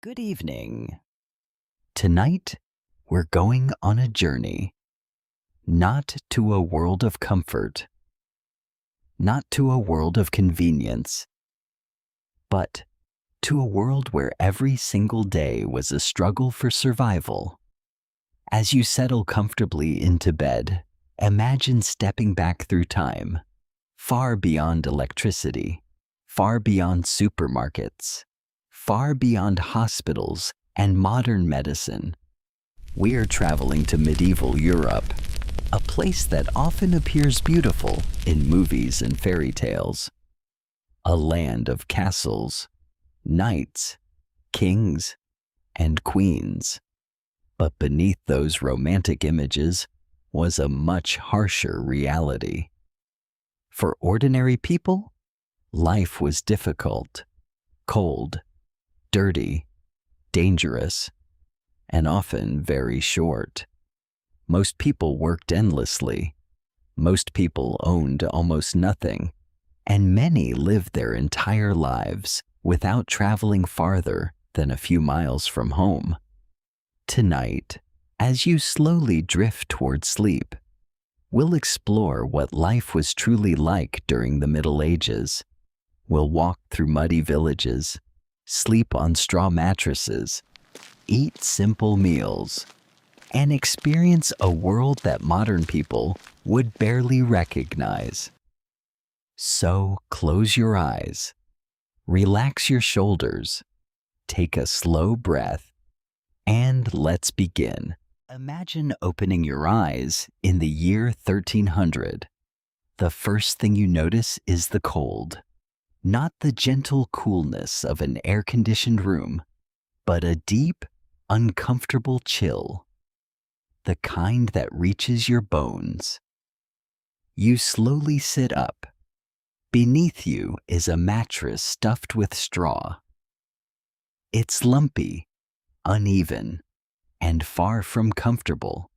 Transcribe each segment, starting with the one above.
Good evening. Tonight, we're going on a journey, not to a world of comfort, not to a world of convenience, but to a world where every single day was a struggle for survival. As you settle comfortably into bed, imagine stepping back through time, far beyond electricity, far beyond supermarkets, far beyond hospitals and modern medicine. We are traveling to medieval Europe, a place that often appears beautiful in movies and fairy tales. A land of castles, knights, kings, and queens. But beneath those romantic images was a much harsher reality. For ordinary people, life was difficult, cold, dirty, dangerous, and often very short. Most people worked endlessly. Most people owned almost nothing, and many lived their entire lives without traveling farther than a few miles from home. Tonight, as you slowly drift toward sleep, we'll explore what life was truly like during the Middle Ages. We'll walk through muddy villages, sleep on straw mattresses, eat simple meals, and experience a world that modern people would barely recognize. So close your eyes, relax your shoulders, take a slow breath, and let's begin. Imagine opening your eyes in the year 1300. The first thing you notice is the cold. Not the gentle coolness of an air-conditioned room, but a deep, uncomfortable chill. The kind that reaches your bones. You slowly sit up. Beneath you is a mattress stuffed with straw. It's lumpy, uneven, and far from comfortable.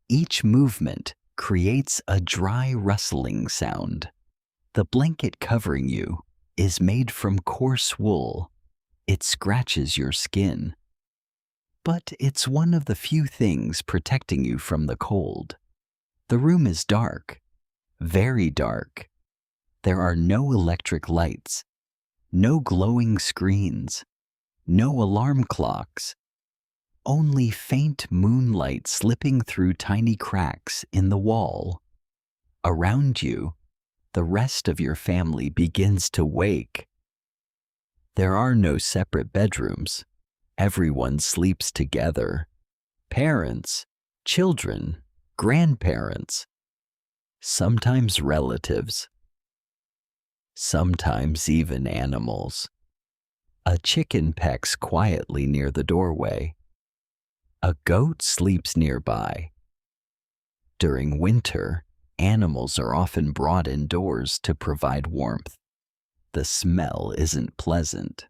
Each movement creates a dry rustling sound. The blanket covering you is made from coarse wool. It scratches your skin. But it's one of the few things protecting you from the cold. The room is dark, very dark. There are no electric lights, no glowing screens, no alarm clocks. Only faint moonlight slipping through tiny cracks in the wall. Around you, the rest of your family begins to wake. There are no separate bedrooms. Everyone sleeps together. Parents, children, grandparents, sometimes relatives, sometimes even animals. A chicken pecks quietly near the doorway. A goat sleeps nearby. During winter, animals are often brought indoors to provide warmth. The smell isn't pleasant,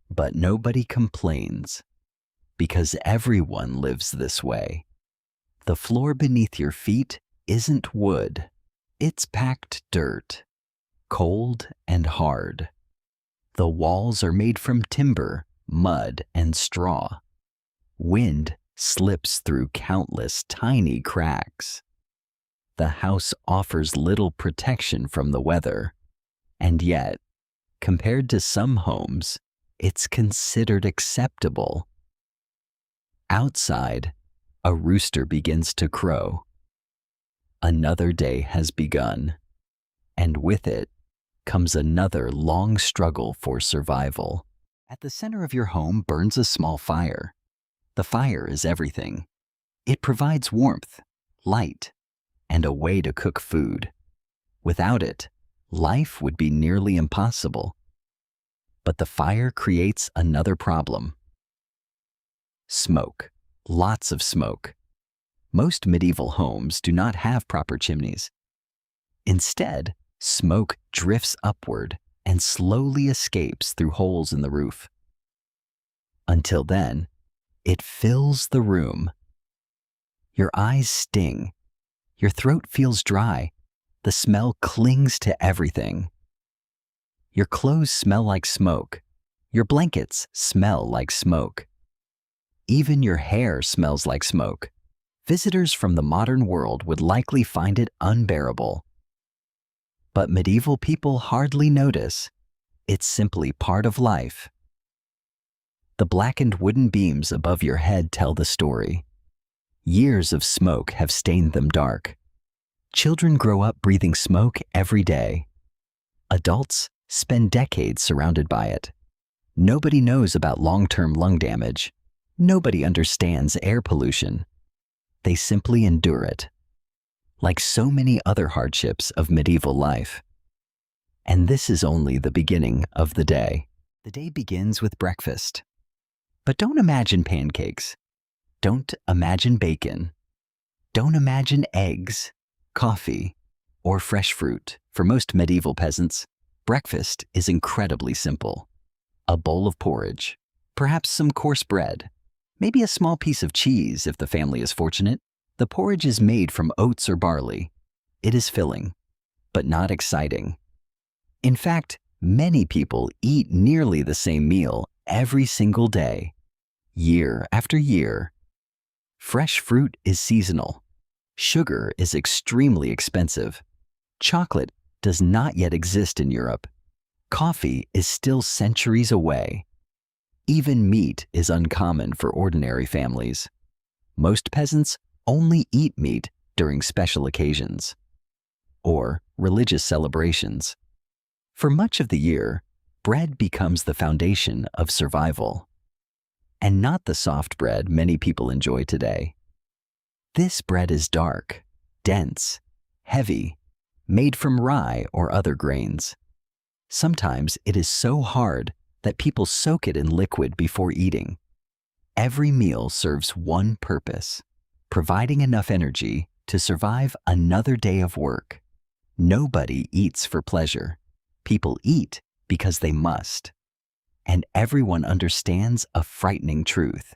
but nobody complains because everyone lives this way. The floor beneath your feet isn't wood. It's packed dirt, cold and hard. The walls are made from timber, mud, and straw. Wind slips through countless tiny cracks. The house offers little protection from the weather, and yet, compared to some homes, it's considered acceptable. Outside, a rooster begins to crow. Another day has begun, and with it comes another long struggle for survival. At the center of your home burns a small fire. The fire is everything. It provides warmth, light, and a way to cook food. Without it, life would be nearly impossible. But the fire creates another problem. Smoke. Lots of smoke. Most medieval homes do not have proper chimneys. Instead, smoke drifts upward and slowly escapes through holes in the roof. Until then, it fills the room. Your eyes sting. Your throat feels dry. The smell clings to everything. Your clothes smell like smoke. Your blankets smell like smoke. Even your hair smells like smoke. Visitors from the modern world would likely find it unbearable. But medieval people hardly notice. It's simply part of life. The blackened wooden beams above your head tell the story. Years of smoke have stained them dark. Children grow up breathing smoke every day. Adults spend decades surrounded by it. Nobody knows about long-term lung damage. Nobody understands air pollution. They simply endure it, like so many other hardships of medieval life. And this is only the beginning of the day. The day begins with breakfast. But don't imagine pancakes. Don't imagine bacon. Don't imagine eggs, coffee, or fresh fruit. For most medieval peasants, breakfast is incredibly simple. A bowl of porridge, perhaps some coarse bread, maybe a small piece of cheese if the family is fortunate. The porridge is made from oats or barley. It is filling, but not exciting. In fact, many people eat nearly the same meal every single day, year after year. Fresh fruit is seasonal. Sugar is extremely expensive. Chocolate does not yet exist in Europe. Coffee is still centuries away. Even meat is uncommon for ordinary families. Most peasants only eat meat during special occasions or religious celebrations. For much of the year, bread becomes the foundation of survival, and not the soft bread many people enjoy today. This bread is dark, dense, heavy, made from rye or other grains. Sometimes it is so hard that people soak it in liquid before eating. Every meal serves one purpose: providing enough energy to survive another day of work. Nobody eats for pleasure. People eat because they must. And everyone understands a frightening truth.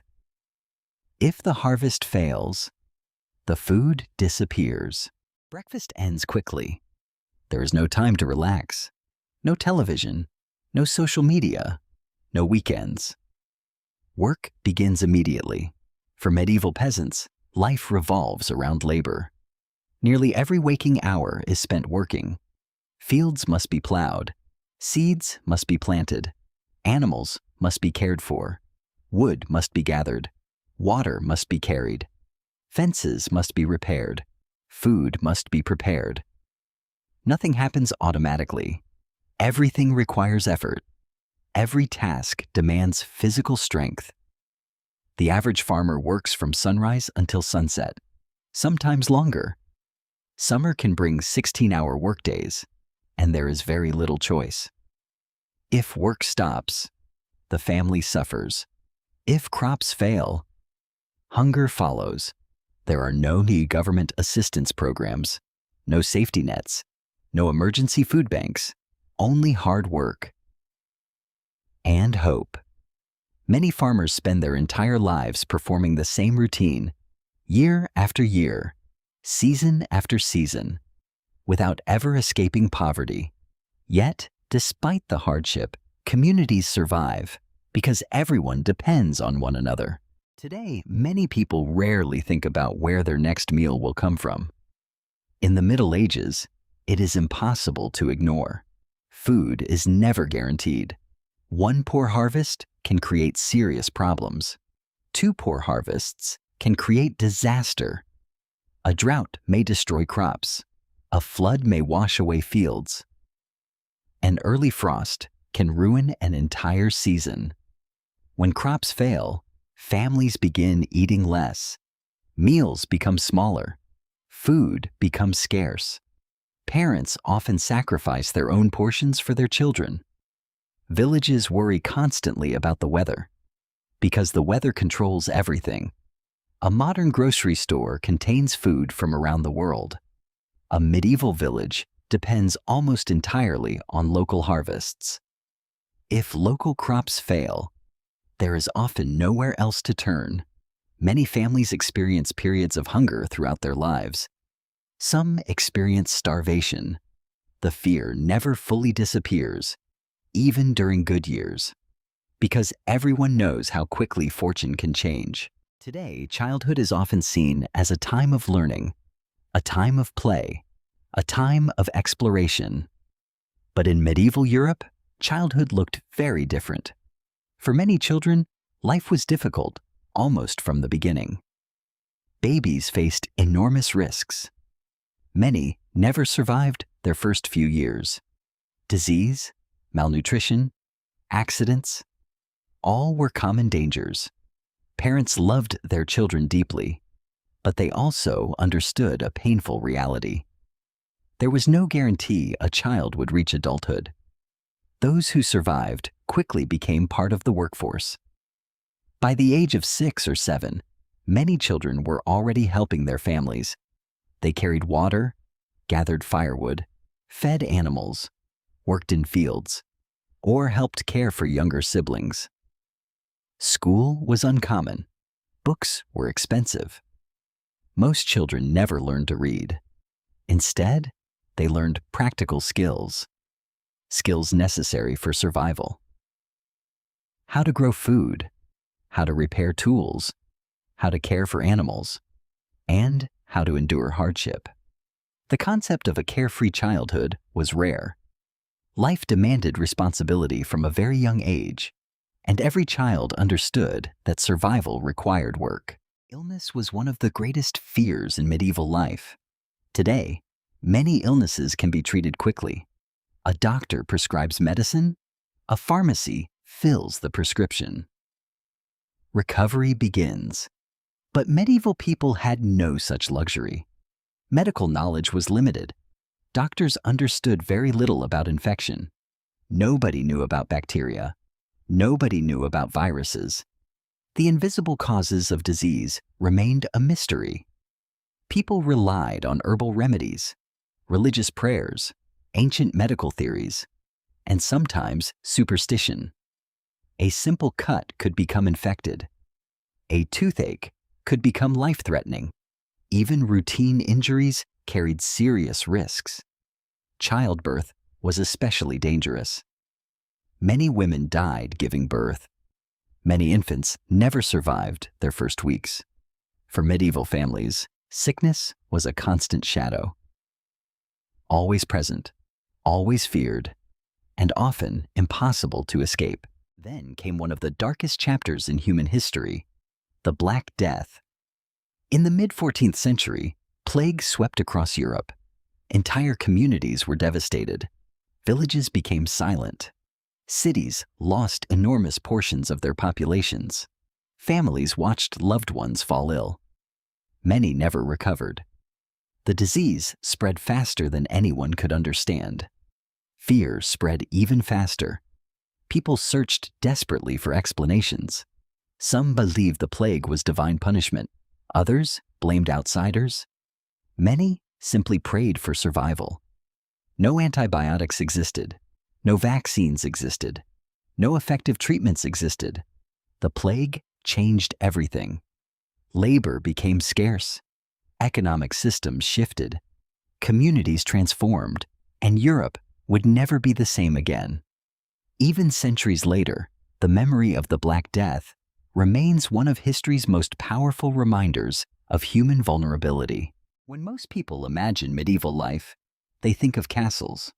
If the harvest fails, the food disappears. Breakfast ends quickly. There is no time to relax. No television. No social media. No weekends. Work begins immediately. For medieval peasants, life revolves around labor. Nearly every waking hour is spent working. Fields must be plowed. Seeds must be planted. Animals must be cared for. Wood must be gathered. Water must be carried. Fences must be repaired. Food must be prepared. Nothing happens automatically. Everything requires effort. Every task demands physical strength. The average farmer works from sunrise until sunset, sometimes longer. Summer can bring 16-hour workdays, and there is very little choice. If work stops, the family suffers. If crops fail, hunger follows. There are no government assistance programs, no safety nets, no emergency food banks, only hard work and hope. Many farmers spend their entire lives performing the same routine, year after year, season after season, without ever escaping poverty. Yet, despite the hardship, communities survive because everyone depends on one another. Today, many people rarely think about where their next meal will come from. In the Middle Ages, it is impossible to ignore. Food is never guaranteed. One poor harvest can create serious problems. Two poor harvests can create disaster. A drought may destroy crops. A flood may wash away fields. An early frost can ruin an entire season. When crops fail, families begin eating less. Meals become smaller. Food becomes scarce. Parents often sacrifice their own portions for their children. Villages worry constantly about the weather, because the weather controls everything. A modern grocery store contains food from around the world. A medieval village depends almost entirely on local harvests. If local crops fail, there is often nowhere else to turn. Many families experience periods of hunger throughout their lives. Some experience starvation. The fear never fully disappears, even during good years. because everyone knows how quickly fortune can change. Today, childhood is often seen as a time of learning, a time of play, a time of exploration. But in medieval Europe, childhood looked very different. For many children, life was difficult, almost from the beginning. Babies faced enormous risks. Many never survived their first few years. Disease, malnutrition, accidents, all were common dangers. Parents loved their children deeply, but they also understood a painful reality. There was no guarantee a child would reach adulthood. Those who survived quickly became part of the workforce. By the age of 6 or 7, many children were already helping their families. They carried water, gathered firewood, fed animals, worked in fields, or helped care for younger siblings. School was uncommon. Books were expensive. Most children never learned to read. Instead, they learned practical skills necessary for survival. How to grow food, how to repair tools, how to care for animals, and how to endure hardship. The concept of a carefree childhood was rare. Life demanded responsibility from a very young age, and every child understood that survival required work. Illness was one of the greatest fears in medieval life. Today, many illnesses can be treated quickly. A doctor prescribes medicine, a pharmacy fills the prescription. Recovery begins. But medieval people had no such luxury. Medical knowledge was limited. Doctors understood very little about infection. Nobody knew about bacteria. Nobody knew about viruses. The invisible causes of disease remained a mystery. People relied on herbal remedies, religious prayers, ancient medical theories, and sometimes superstition. A simple cut could become infected. A toothache could become life-threatening. Even routine injuries carried serious risks. Childbirth was especially dangerous. Many women died giving birth. Many infants never survived their first weeks. For medieval families, sickness was a constant shadow. Always present, always feared, and often impossible to escape. Then came one of the darkest chapters in human history, the Black Death. In the mid-14th century, plague swept across Europe. Entire communities were devastated. Villages became silent. Cities lost enormous portions of their populations. Families watched loved ones fall ill. Many never recovered. The disease spread faster than anyone could understand. Fear spread even faster. People searched desperately for explanations. Some believed the plague was divine punishment. Others blamed outsiders. Many simply prayed for survival. No antibiotics existed. No vaccines existed. No effective treatments existed. The plague changed everything. Labor became scarce. Economic systems shifted. Communities transformed, and Europe would never be the same again. Even centuries later, the memory of the Black Death remains one of history's most powerful reminders of human vulnerability. When most people imagine medieval life, they think of castles,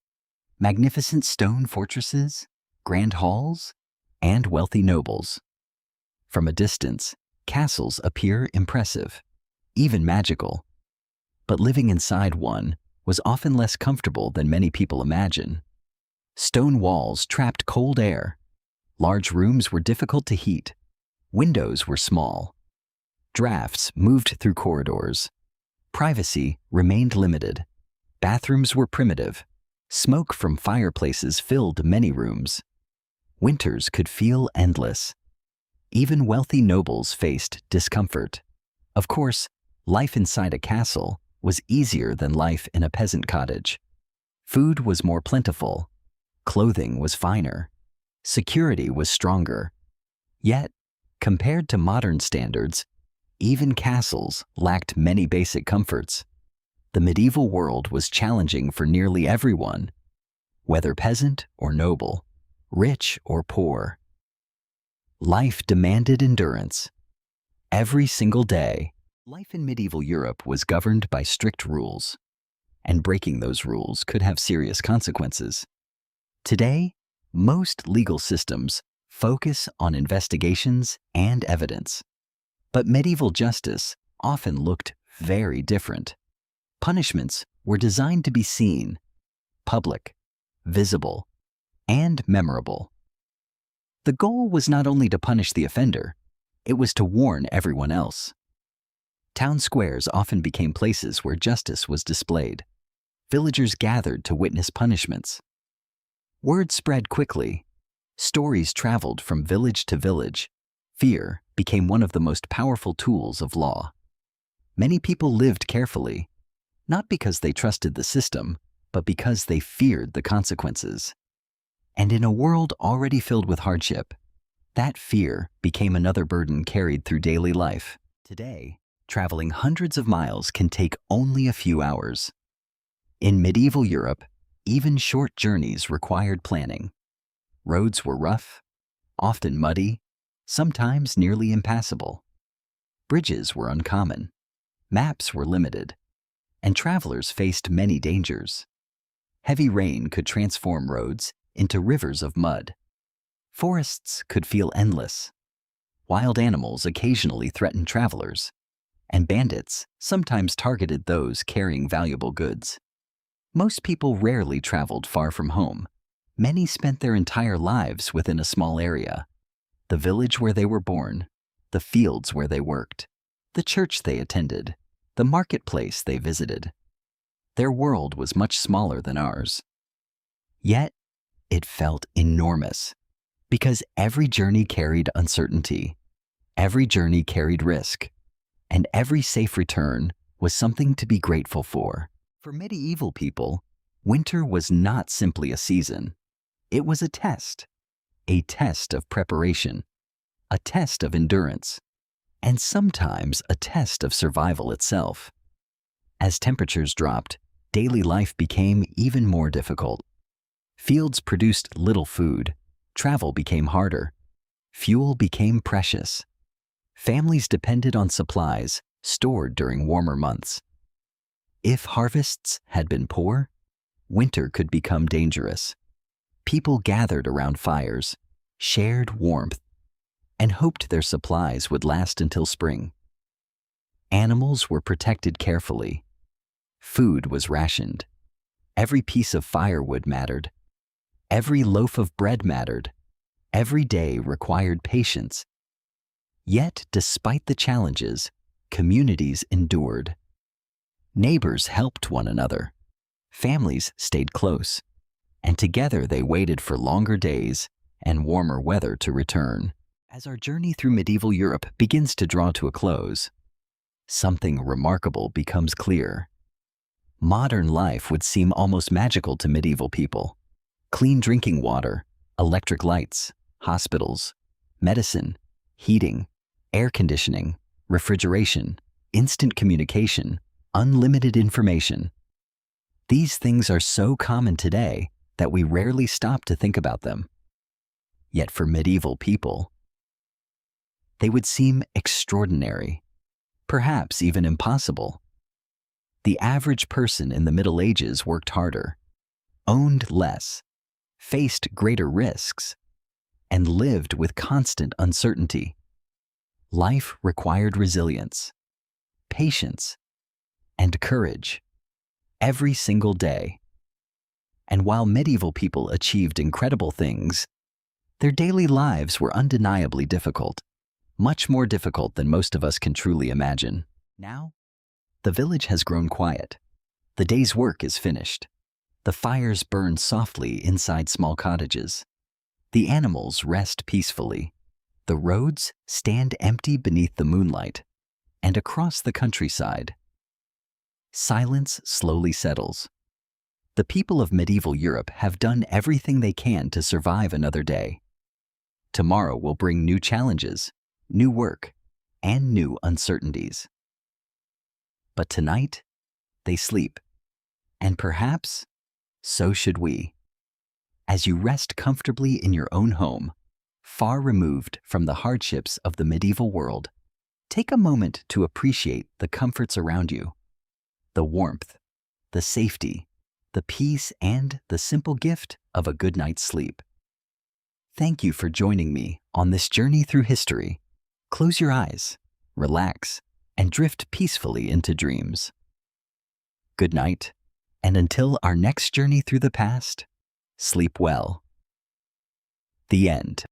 magnificent stone fortresses, grand halls, and wealthy nobles. From a distance, castles appear impressive, even magical. But living inside one was often less comfortable than many people imagine. Stone walls trapped cold air. Large rooms were difficult to heat. Windows were small. Drafts moved through corridors. Privacy remained limited. Bathrooms were primitive. Smoke from fireplaces filled many rooms. Winters could feel endless. Even wealthy nobles faced discomfort. Of course, life inside a castle was easier than life in a peasant cottage. Food was more plentiful. Clothing was finer. Security was stronger. Yet, compared to modern standards, even castles lacked many basic comforts. The medieval world was challenging for nearly everyone, whether peasant or noble, rich or poor. Life demanded endurance. Every single day, life in medieval Europe was governed by strict rules, and breaking those rules could have serious consequences. Today, most legal systems focus on investigations and evidence. But medieval justice often looked very different. Punishments were designed to be seen, public, visible, and memorable. The goal was not only to punish the offender, it was to warn everyone else. Town squares often became places where justice was displayed. Villagers gathered to witness punishments. Word spread quickly. Stories traveled from village to village. Fear became one of the most powerful tools of law. Many people lived carefully, not because they trusted the system, but because they feared the consequences. And in a world already filled with hardship, that fear became another burden carried through daily life. Today, traveling hundreds of miles can take only a few hours. In medieval Europe, even short journeys required planning. Roads were rough, often muddy, sometimes nearly impassable. Bridges were uncommon, maps were limited, and travelers faced many dangers. Heavy rain could transform roads into rivers of mud. Forests could feel endless. Wild animals occasionally threatened travelers, and bandits sometimes targeted those carrying valuable goods. Most people rarely traveled far from home. Many spent their entire lives within a small area. The village where they were born, the fields where they worked, the church they attended, the marketplace they visited. Their world was much smaller than ours. Yet, it felt enormous, because every journey carried uncertainty, every journey carried risk, and every safe return was something to be grateful for. For medieval people, winter was not simply a season. It was a test of preparation, a test of endurance, and sometimes a test of survival itself. As temperatures dropped, daily life became even more difficult. Fields produced little food, travel became harder, fuel became precious. Families depended on supplies stored during warmer months. If harvests had been poor, winter could become dangerous. People gathered around fires, shared warmth, and hoped their supplies would last until spring. Animals were protected carefully. Food was rationed. Every piece of firewood mattered. Every loaf of bread mattered. Every day required patience. Yet, despite the challenges, communities endured. Neighbors helped one another. Families stayed close, and together they waited for longer days and warmer weather to return. As our journey through medieval Europe begins to draw to a close, something remarkable becomes clear. Modern life would seem almost magical to medieval people. Clean drinking water, electric lights, hospitals, medicine, heating, air conditioning, refrigeration, instant communication, unlimited information. These things are so common today that we rarely stop to think about them. Yet for medieval people, they would seem extraordinary, perhaps even impossible. The average person in the Middle Ages worked harder, owned less, faced greater risks, and lived with constant uncertainty. Life required resilience, patience, and courage every single day. And while medieval people achieved incredible things, their daily lives were undeniably difficult, much more difficult than most of us can truly imagine. Now, the village has grown quiet. The day's work is finished. The fires burn softly inside small cottages. The animals rest peacefully. The roads stand empty beneath the moonlight. And across the countryside, silence slowly settles. The people of medieval Europe have done everything they can to survive another day. Tomorrow will bring new challenges, new work, and new uncertainties. But tonight, they sleep. And perhaps, so should we. As you rest comfortably in your own home, far removed from the hardships of the medieval world, take a moment to appreciate the comforts around you, the warmth, the safety, the peace, and the simple gift of a good night's sleep. Thank you for joining me on this journey through history. Close your eyes, relax, and drift peacefully into dreams. Good night, and until our next journey through the past, sleep well. The end.